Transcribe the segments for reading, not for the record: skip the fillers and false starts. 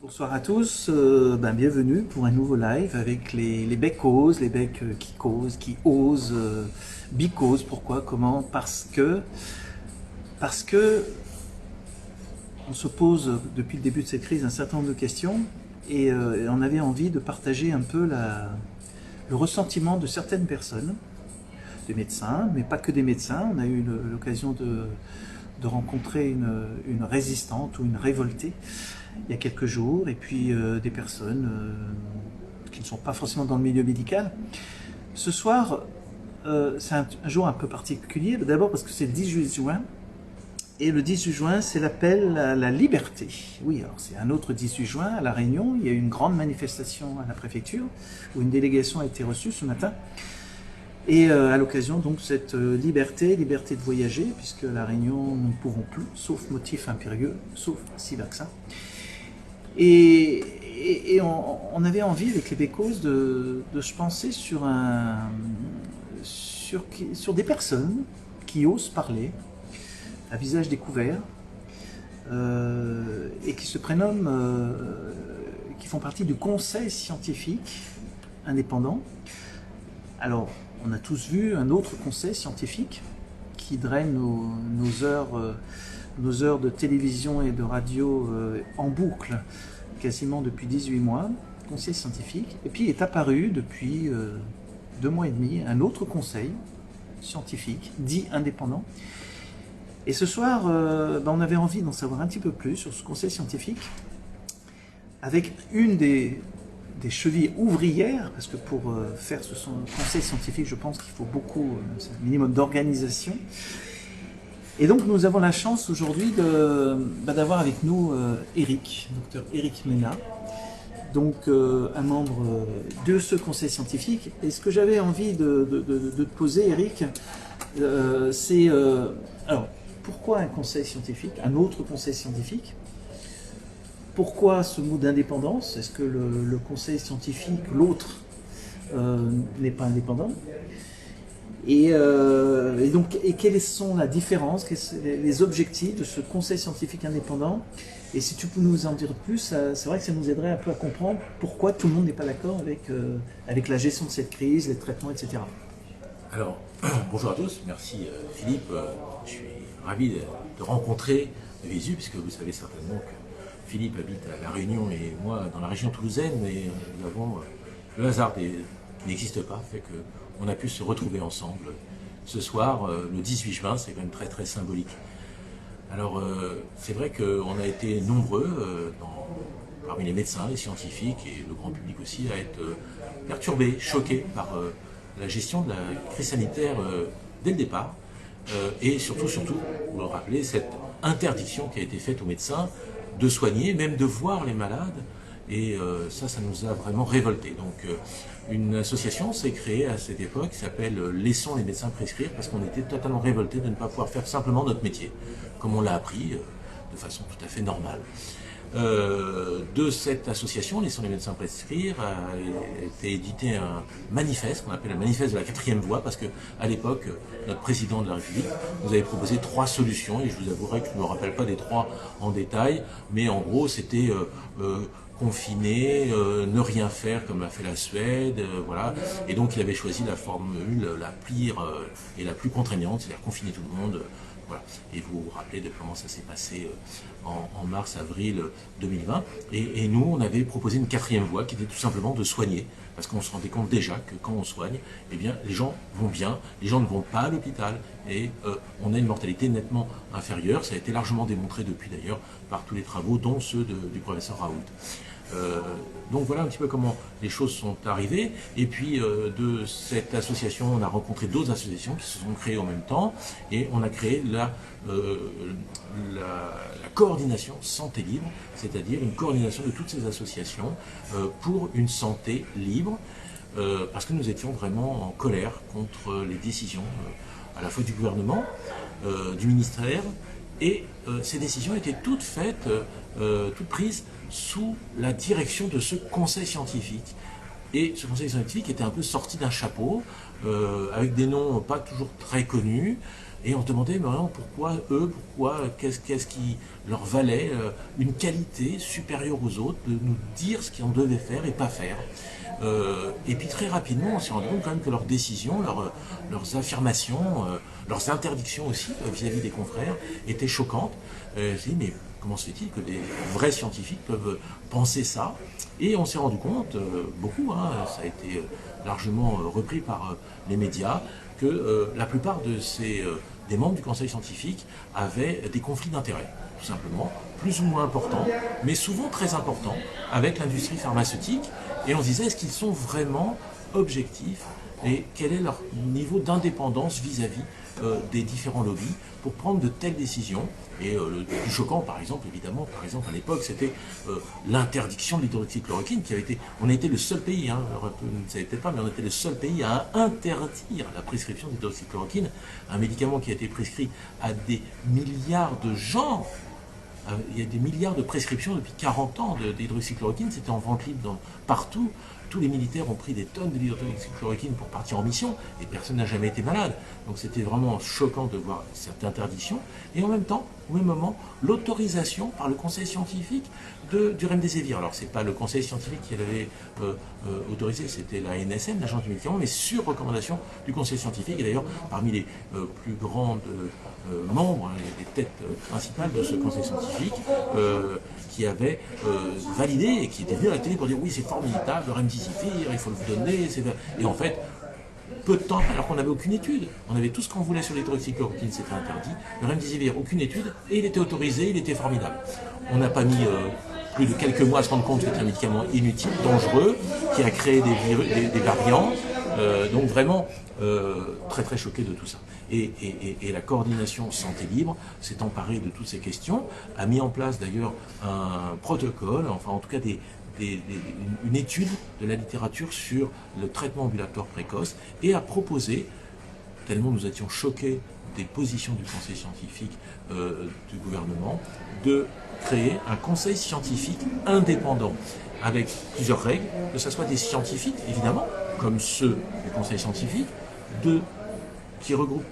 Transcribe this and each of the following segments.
Bonsoir à tous, bienvenue pour un nouveau live avec les becs-causes, les becs qui causent, qui osent, bicause, pourquoi, comment, parce que on se pose depuis le début de cette crise un certain nombre de questions et on avait envie de partager un peu le ressentiment de certaines personnes, des médecins, mais pas que des médecins. On a eu l'occasion de rencontrer une résistante ou une révoltée il y a quelques jours, et puis des personnes qui ne sont pas forcément dans le milieu médical. Ce soir, c'est un jour un peu particulier, d'abord parce que c'est le 18 juin, et le 18 juin, c'est l'appel à la liberté. Oui, alors c'est un autre 18 juin, à La Réunion, il y a eu une grande manifestation à la préfecture, où une délégation a été reçue ce matin, et à l'occasion donc cette liberté de voyager, puisque La Réunion, nous ne pouvons plus, sauf motif impérieux, sauf si vaccin. Et on avait envie avec les Bécos de se penser sur des personnes qui osent parler à visage découvert et qui se prénomment, qui font partie du conseil scientifique indépendant. Alors, on a tous vu un autre conseil scientifique qui draine nos heures de télévision et de radio en boucle quasiment depuis 18 mois, conseil scientifique. Et puis est apparu depuis 2 mois et demi un autre conseil scientifique, dit indépendant. Et ce soir, on avait envie d'en savoir un petit peu plus sur ce conseil scientifique, avec une des chevilles ouvrières, parce que pour faire ce conseil scientifique, je pense qu'il faut beaucoup, un minimum d'organisation. Et donc nous avons la chance aujourd'hui d'avoir avec nous Eric, docteur Eric Mena, donc un membre de ce conseil scientifique. Et ce que j'avais envie de te poser, Eric, c'est alors pourquoi un conseil scientifique, un autre conseil scientifique? Pourquoi ce mot d'indépendance? Est-ce que le conseil scientifique, l'autre, n'est pas indépendant? Et quelles sont la différence, quels sont les objectifs de ce conseil scientifique indépendant? Et si tu peux nous en dire plus, c'est vrai que ça nous aiderait un peu à comprendre pourquoi tout le monde n'est pas d'accord avec la gestion de cette crise, les traitements, etc. Alors, bonjour à tous, merci Philippe, je suis ravi de rencontrer de visu, puisque vous savez certainement que Philippe habite à La Réunion et moi dans la région toulousaine, et nous avons le hasard qui n'existe pas, fait qu'on a pu se retrouver ensemble ce soir, le 18 juin, c'est quand même très très symbolique. Alors, c'est vrai qu'on a été nombreux parmi les médecins, les scientifiques et le grand public aussi à être perturbés, choqués par la gestion de la crise sanitaire dès le départ, et surtout, vous le rappelez, cette interdiction qui a été faite aux médecins de soigner, même de voir les malades, et ça nous a vraiment révoltés. Donc une association s'est créée à cette époque qui s'appelle Laissons les médecins prescrire, parce qu'on était totalement révoltés de ne pas pouvoir faire simplement notre métier, comme on l'a appris, de façon tout à fait normale. De cette association, Laissons les médecins prescrire, a été édité un manifeste qu'on appelle le manifeste de la 4e voie, parce que à l'époque, notre président de la République nous avait proposé 3 solutions, et je vous avouerai que je ne me rappelle pas des 3 en détail, mais en gros c'était confiner, ne rien faire comme l'a fait la Suède, voilà. Et donc il avait choisi la formule la pire et la plus contraignante, c'est-à-dire confiner tout le monde. Voilà. Et vous vous rappelez de comment ça s'est passé en mars-avril 2020. Et nous, on avait proposé une 4e voie qui était tout simplement de soigner. Parce qu'on se rendait compte déjà que quand on soigne, eh bien, les gens vont bien, les gens ne vont pas à l'hôpital. Et on a une mortalité nettement inférieure. Ça a été largement démontré depuis d'ailleurs par tous les travaux, dont ceux du professeur Raoult. Donc voilà un petit peu comment les choses sont arrivées. Et puis de cette association, on a rencontré d'autres associations qui se sont créées en même temps, et on a créé la coordination santé libre, c'est-à-dire une coordination de toutes ces associations pour une santé libre, parce que nous étions vraiment en colère contre les décisions à la fois du gouvernement, du ministère, et ces décisions étaient toutes faites, toutes prises sous la direction de ce conseil scientifique. Et ce conseil scientifique était un peu sorti d'un chapeau, avec des noms pas toujours très connus. Et on se demandait, mais vraiment, pourquoi eux, qu'est-ce qui leur valait une qualité supérieure aux autres, de nous dire ce qu'on devait faire et pas faire. Et puis très rapidement, on s'est rendu compte quand même que leurs décisions, leurs affirmations, leurs interdictions aussi vis-à-vis des confrères étaient choquantes. Je me suis dit, mais comment se fait-il que des vrais scientifiques peuvent penser ça? Et on s'est rendu compte, beaucoup, ça a été largement repris par les médias, que la plupart des membres du conseil scientifique avaient des conflits d'intérêts, tout simplement, plus ou moins importants, mais souvent très importants, avec l'industrie pharmaceutique. Et on se disait, est-ce qu'ils sont vraiment objectifs et quel est leur niveau d'indépendance vis-à-vis des différents lobbies pour prendre de telles décisions. Et le plus choquant, par exemple, évidemment, à l'époque, c'était l'interdiction de l'hydroxychloroquine qui avait été... On a été le seul pays, vous ne savez peut-être pas, mais on était le seul pays à interdire la prescription d'hydroxychloroquine, un médicament qui a été prescrit à des milliards de gens. Il y a des milliards de prescriptions depuis 40 ans d'hydroxychloroquine, c'était en vente libre partout. Tous les militaires ont pris des tonnes de l'hydroxychloroquine pour partir en mission et personne n'a jamais été malade. Donc c'était vraiment choquant de voir cette interdiction. Et en même temps, au même moment, l'autorisation par le conseil scientifique du remdesivir. Alors c'est pas le conseil scientifique qui l'avait autorisé, c'était la NSM, l'agence du médicament, mais sur recommandation du conseil scientifique. Et d'ailleurs, parmi les plus grandes membres, les têtes principales de ce conseil scientifique, qui avaient validé et qui étaient venus à la télé pour dire oui, c'est formidable, le remdesivir, il faut le donner. Et en fait, peu de temps, alors qu'on n'avait aucune étude, on avait tout ce qu'on voulait sur l'hydroxychloroquine, c'était interdit. Le remdesivir, aucune étude, et il était autorisé, il était formidable. On n'a pas mis plus de quelques mois à se rendre compte que c'était un médicament inutile, dangereux, qui a créé des variants. Donc vraiment très très choqué de tout ça. Et la coordination Santé Libre s'est emparée de toutes ces questions, a mis en place d'ailleurs un protocole, enfin en tout cas une étude de la littérature sur le traitement ambulatoire précoce et a proposé, tellement nous étions choqués des positions du conseil scientifique du gouvernement, de créer un conseil scientifique indépendant avec plusieurs règles, que ce soit des scientifiques évidemment, comme ceux du conseil scientifique, qui regroupent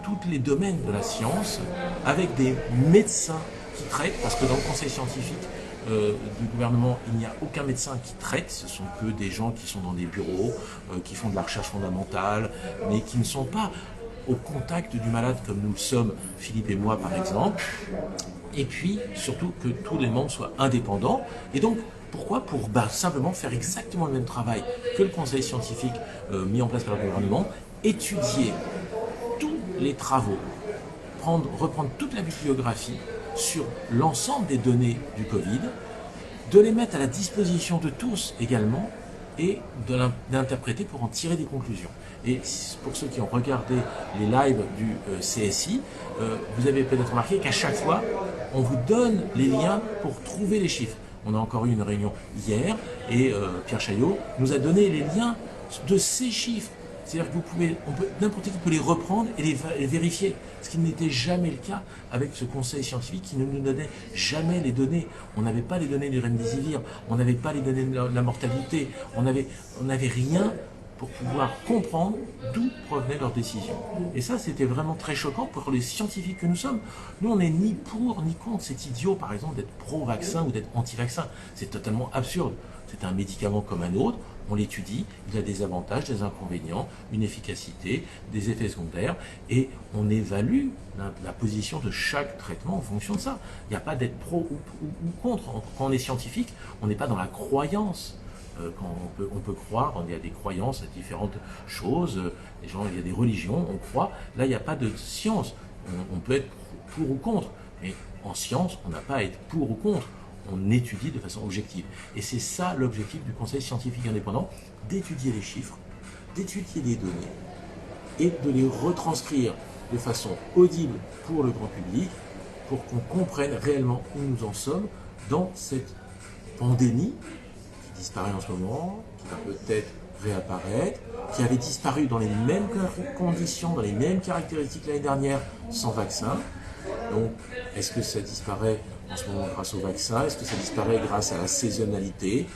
tous les domaines de la science, avec des médecins qui traitent, parce que dans le conseil scientifique du gouvernement, il n'y a aucun médecin qui traite, ce sont que des gens qui sont dans des bureaux, qui font de la recherche fondamentale, mais qui ne sont pas au contact du malade comme nous le sommes, Philippe et moi par exemple, et puis surtout que tous les membres soient indépendants, et donc pourquoi? Pour simplement faire exactement le même travail que le conseil scientifique mis en place par le gouvernement, étudier tous les travaux, reprendre toute la bibliographie sur l'ensemble des données du Covid, de les mettre à la disposition de tous également et d'interpréter pour en tirer des conclusions. Et pour ceux qui ont regardé les lives du CSI, vous avez peut-être remarqué qu'à chaque fois, on vous donne les liens pour trouver les chiffres. On a encore eu une réunion hier et Pierre Chaillot nous a donné les liens de ces chiffres. C'est-à-dire que n'importe qui peut les reprendre et les vérifier, ce qui n'était jamais le cas avec ce conseil scientifique qui ne nous donnait jamais les données. On n'avait pas les données du remdesivir, on n'avait pas les données de la mortalité, on n'avait rien pour pouvoir comprendre d'où provenaient leurs décisions. Et ça, c'était vraiment très choquant pour les scientifiques que nous sommes. Nous, on n'est ni pour ni contre. C'est idiot, par exemple, d'être pro-vaccin ou d'être anti-vaccin. C'est totalement absurde. C'est un médicament comme un autre, on l'étudie, il a des avantages, des inconvénients, une efficacité, des effets secondaires, et on évalue la position de chaque traitement en fonction de ça. Il n'y a pas d'être pro ou contre. Quand on est scientifique, on n'est pas dans la croyance. Quand on peut croire, il y a des croyances à différentes choses, il y a des religions, on croit. Là, il n'y a pas de science. On peut être pour ou contre, mais en science, on n'a pas à être pour ou contre. On étudie de façon objective. Et c'est ça l'objectif du conseil scientifique indépendant, d'étudier les chiffres, d'étudier les données et de les retranscrire de façon audible pour le grand public, pour qu'on comprenne réellement où nous en sommes dans cette pandémie qui disparaît en ce moment, qui va peut-être réapparaître, qui avait disparu dans les mêmes conditions, dans les mêmes caractéristiques l'année dernière, sans vaccin. Donc, est-ce que ça disparaît en ce moment grâce au vaccin? Est-ce que ça disparaît grâce à la saisonnalité?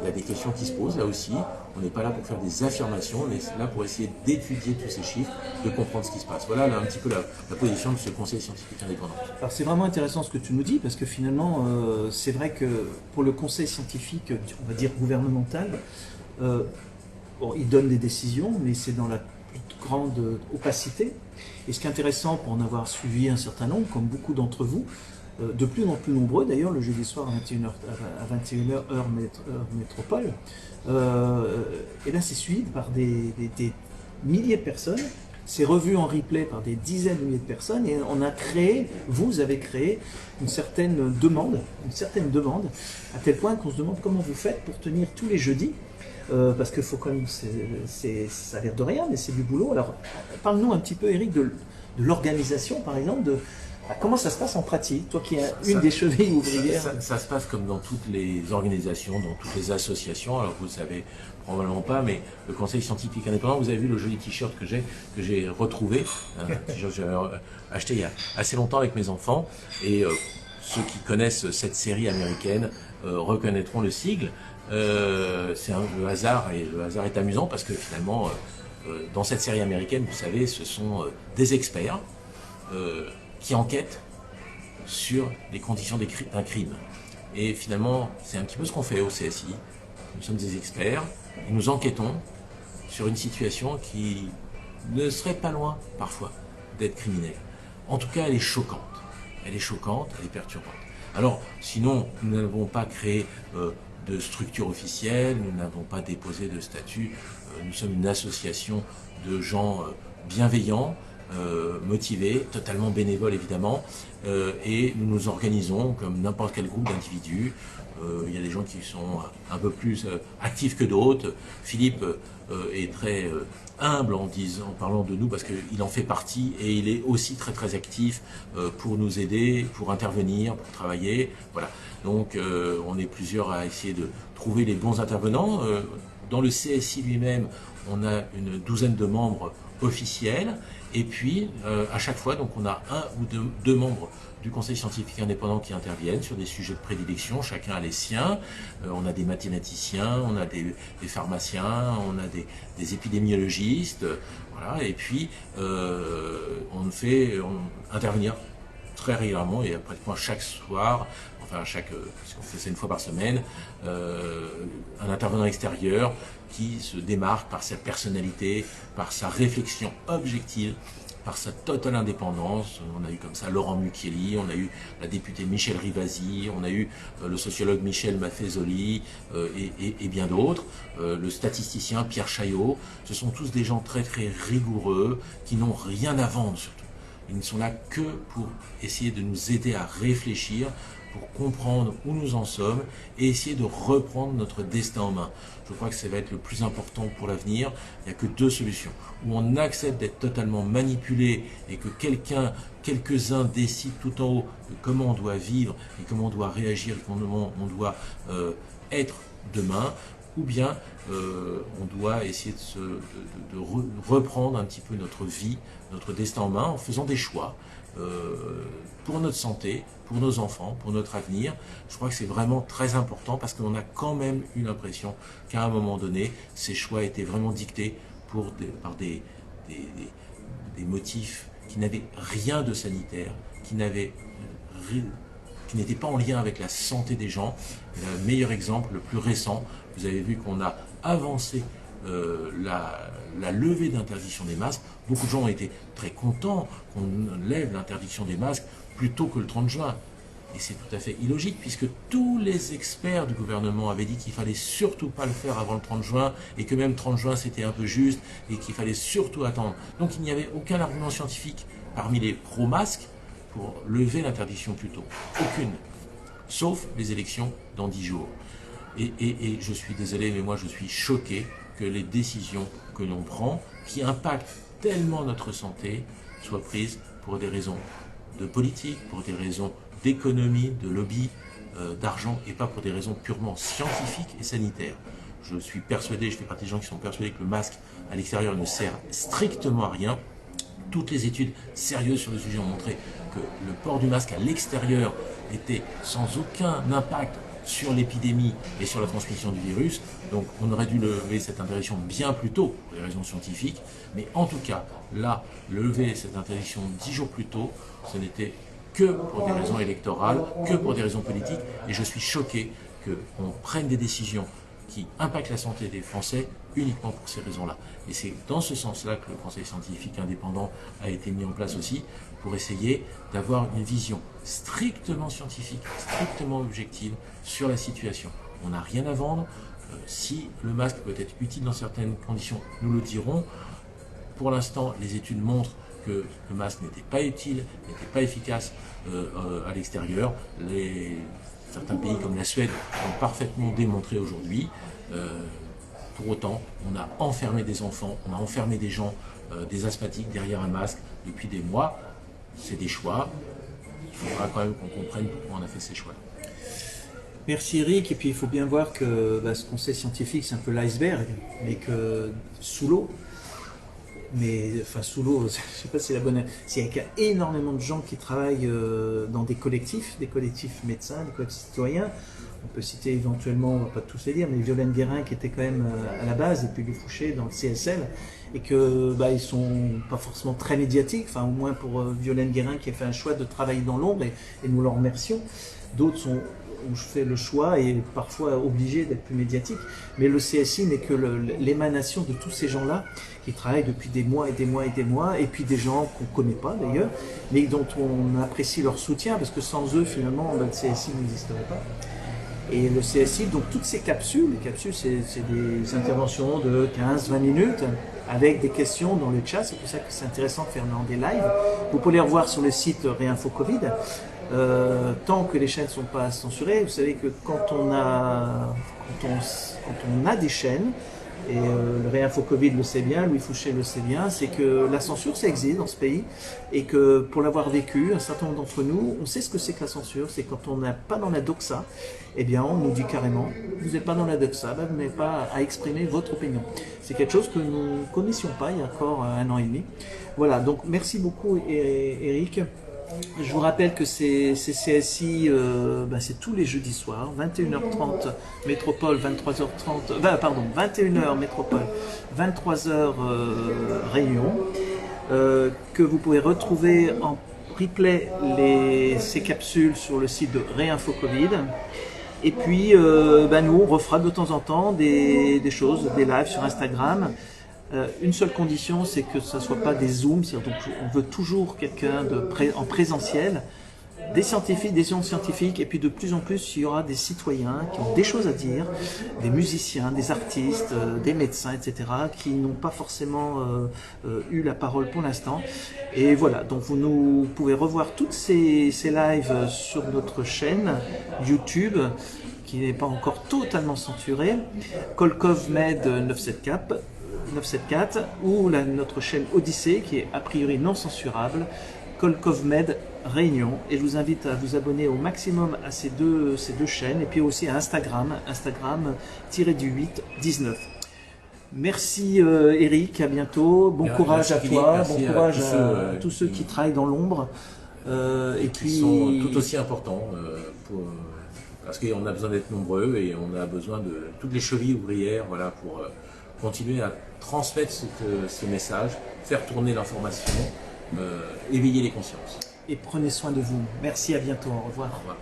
Il y a des questions qui se posent là aussi. On n'est pas là pour faire des affirmations, on est là pour essayer d'étudier tous ces chiffres, de comprendre ce qui se passe. Voilà là, un petit peu la position de ce conseil scientifique indépendant. Alors c'est vraiment intéressant ce que tu nous dis, parce que finalement, c'est vrai que pour le conseil scientifique, on va dire gouvernemental, bon, il donne des décisions, mais c'est dans la plus grande opacité. Et ce qui est intéressant, pour en avoir suivi un certain nombre, comme beaucoup d'entre vous, de plus en plus nombreux d'ailleurs, le jeudi soir à 21h heure métropole, et là c'est suivi par des milliers de personnes, c'est revu en replay par des dizaines de milliers de personnes, et on a créé, vous avez créé une certaine demande, à tel point qu'on se demande comment vous faites pour tenir tous les jeudis. Parce que faut quand même, ça a l'air de rien, mais c'est du boulot. Alors, parle-nous un petit peu, Eric, de l'organisation, par exemple, comment ça se passe en pratique, toi qui es une des chevilles ouvrières. Ça se passe comme dans toutes les organisations, dans toutes les associations. Alors vous ne savez probablement pas, mais le Conseil scientifique indépendant, vous avez vu le joli t-shirt que j'ai retrouvé, un t-shirt que j'avais acheté il y a assez longtemps avec mes enfants, et ceux qui connaissent cette série américaine reconnaîtront le sigle. C'est le hasard, et le hasard est amusant parce que finalement, dans cette série américaine, vous savez, ce sont des experts qui enquêtent sur les conditions d'un crime. Et finalement, c'est un petit peu ce qu'on fait au CSI. Nous sommes des experts et nous enquêtons sur une situation qui ne serait pas loin, parfois, d'être criminelle. En tout cas, elle est choquante. Elle est perturbante. Alors, sinon, nous n'avons pas créé de structure officielle, nous n'avons pas déposé de statut. Nous sommes une association de gens bienveillants, motivés, totalement bénévoles évidemment, et nous nous organisons comme n'importe quel groupe d'individus. Il y a des gens qui sont un peu plus actifs que d'autres. Philippe est très humble en parlant de nous parce qu'il en fait partie, et il est aussi très très actif pour nous aider, pour intervenir, pour travailler. Voilà. Donc on est plusieurs à essayer de trouver les bons intervenants. Dans le CSI lui-même, on a une douzaine de membres officiels, et puis à chaque fois, donc on a un ou deux membres du Conseil scientifique indépendant qui interviennent sur des sujets de prédilection, chacun a les siens. On a des mathématiciens, on a des pharmaciens, on a des épidémiologistes, voilà. Et puis on fait intervenir très régulièrement, et pratiquement chaque soir, enfin puisqu'on fait ça une fois par semaine, un intervenant extérieur qui se démarque par sa personnalité, par sa réflexion objective, par sa totale indépendance. On a eu comme ça Laurent Mucchielli, on a eu la députée Michèle Rivasi, on a eu le sociologue Michel Maffezoli et bien d'autres, le statisticien Pierre Chaillot. Ce sont tous des gens très très rigoureux, qui n'ont rien à vendre surtout. Ils ne sont là que pour essayer de nous aider à réfléchir, pour comprendre où nous en sommes et essayer de reprendre notre destin en main. Je crois que ça va être le plus important pour l'avenir. Il n'y a que deux solutions. Ou on accepte d'être totalement manipulé et que quelques-uns décident tout en haut de comment on doit vivre et comment on doit réagir et comment on doit être demain, ou bien on doit essayer de reprendre un petit peu notre vie, notre destin en main en faisant des choix pour notre santé, pour nos enfants, pour notre avenir. Je crois que c'est vraiment très important parce qu'on a quand même eu l'impression qu'à un moment donné, ces choix étaient vraiment dictés par des motifs qui n'avaient rien de sanitaire, qui n'étaient pas en lien avec la santé des gens. Et le meilleur exemple, le plus récent, vous avez vu qu'on a avancé la levée d'interdiction des masques. Beaucoup de gens ont été très contents qu'on lève l'interdiction des masques plus tôt que le 30 juin. Et c'est tout à fait illogique, puisque tous les experts du gouvernement avaient dit qu'il fallait surtout pas le faire avant le 30 juin, et que même 30 juin c'était un peu juste, et qu'il fallait surtout attendre. Donc il n'y avait aucun argument scientifique parmi les pro-masques pour lever l'interdiction plus tôt. Aucune. Sauf les élections dans 10 jours. Et je suis désolé, mais moi je suis choqué que les décisions que l'on prend, qui impactent tellement notre santé, soient prises pour des raisons de politique, pour des raisons d'économie, de lobby, d'argent, et pas pour des raisons purement scientifiques et sanitaires. Je suis persuadé, je fais partie des gens qui sont persuadés que le masque à l'extérieur ne sert strictement à rien. Toutes les études sérieuses sur le sujet ont montré que le port du masque à l'extérieur était sans aucun impact sur l'épidémie et sur la transmission du virus. Donc on aurait dû lever cette interdiction bien plus tôt pour des raisons scientifiques. Mais en tout cas, là, lever cette interdiction 10 jours plus tôt, ce n'était que pour des raisons électorales, que pour des raisons politiques. Et je suis choqué qu'on prenne des décisions qui impactent la santé des Français uniquement pour ces raisons-là. Et c'est dans ce sens-là que le Conseil scientifique indépendant a été mis en place aussi, pour essayer d'avoir une vision strictement scientifique, strictement objective sur la situation. On n'a rien à vendre. Si le masque peut être utile dans certaines conditions, nous le dirons. Pour l'instant, les études montrent que le masque n'était pas utile, n'était pas efficace à l'extérieur. Certains pays comme la Suède ont parfaitement démontré aujourd'hui. Pour autant, on a enfermé des enfants, on a enfermé des gens, des asthmatiques derrière un masque depuis des mois. C'est des choix. Il faudra quand même qu'on comprenne pourquoi on a fait ces choix. Merci Eric, et puis il faut bien voir que ce conseil scientifique c'est un peu l'iceberg, mais que sous l'eau, sous l'eau, je ne sais pas si c'est la bonne. Il y a énormément de gens qui travaillent dans des collectifs médecins, des collectifs citoyens. On peut citer éventuellement, on ne va pas tous les dire, mais Violaine Guérin qui était quand même à la base, et puis Louis Fouché dans le CSL, et que ils sont pas forcément très médiatiques, au moins pour Violaine Guérin qui a fait un choix de travailler dans l'ombre, et nous l'en remercions. D'autres ont fait le choix et parfois obligés d'être plus médiatiques. Mais le CSI n'est que l'émanation de tous ces gens-là qui travaillent depuis des mois et des mois et des mois, et puis des gens qu'on ne connaît pas d'ailleurs, mais dont on apprécie leur soutien, parce que sans eux, finalement, le CSI n'existerait pas. Et le CSI, donc toutes ces capsules, les capsules c'est des interventions de 15-20 minutes avec des questions dans le chat, c'est pour ça que c'est intéressant de faire dans des lives. Vous pouvez les revoir sur le site Réinfo Covid. Tant que les chaînes ne sont pas censurées, vous savez que quand on a des chaînes, et le Réinfo Covid le sait bien, Louis Fouché le sait bien, c'est que la censure ça existe dans ce pays, et que pour l'avoir vécu, un certain nombre d'entre nous, on sait ce que c'est que la censure, c'est quand on n'est pas dans la doxa, eh bien on nous dit carrément, vous n'êtes pas dans la doxa, vous n'avez pas à exprimer votre opinion. C'est quelque chose que nous ne connaissions pas il y a encore 1 an et demi. Voilà, donc merci beaucoup Eric. Je vous rappelle que ces CSI, c'est tous les jeudis soirs, 21h30 Métropole, 21h Métropole, 23h Réunion, que vous pouvez retrouver en replay ces capsules sur le site de Réinfo Covid. Et puis, nous, on refera de temps en temps des choses, des lives sur Instagram. Une seule condition, c'est que ce ne soit pas des zooms, donc on veut toujours quelqu'un en présentiel, des scientifiques, des scientifiques, et puis de plus en plus, il y aura des citoyens qui ont des choses à dire, des musiciens, des artistes, des médecins, etc., qui n'ont pas forcément eu la parole pour l'instant. Et voilà, donc vous pouvez revoir toutes ces lives sur notre chaîne YouTube, qui n'est pas encore totalement censurée, Kolkov Med 974 ou notre chaîne Odyssée qui est a priori non censurable, Kolkov Med Réunion, et je vous invite à vous abonner au maximum à ces deux chaînes, et puis aussi à Instagram 819. Merci Eric, à bientôt, bon courage à toi, bon courage à tous ceux qui travaillent dans l'ombre, et puis qui sont tout aussi importants parce qu'on a besoin d'être nombreux et on a besoin de toutes les chevilles ouvrières, voilà, pour continuer à transmettre ce message, faire tourner l'information, éveiller les consciences. Et prenez soin de vous. Merci, à bientôt, au revoir. Au revoir.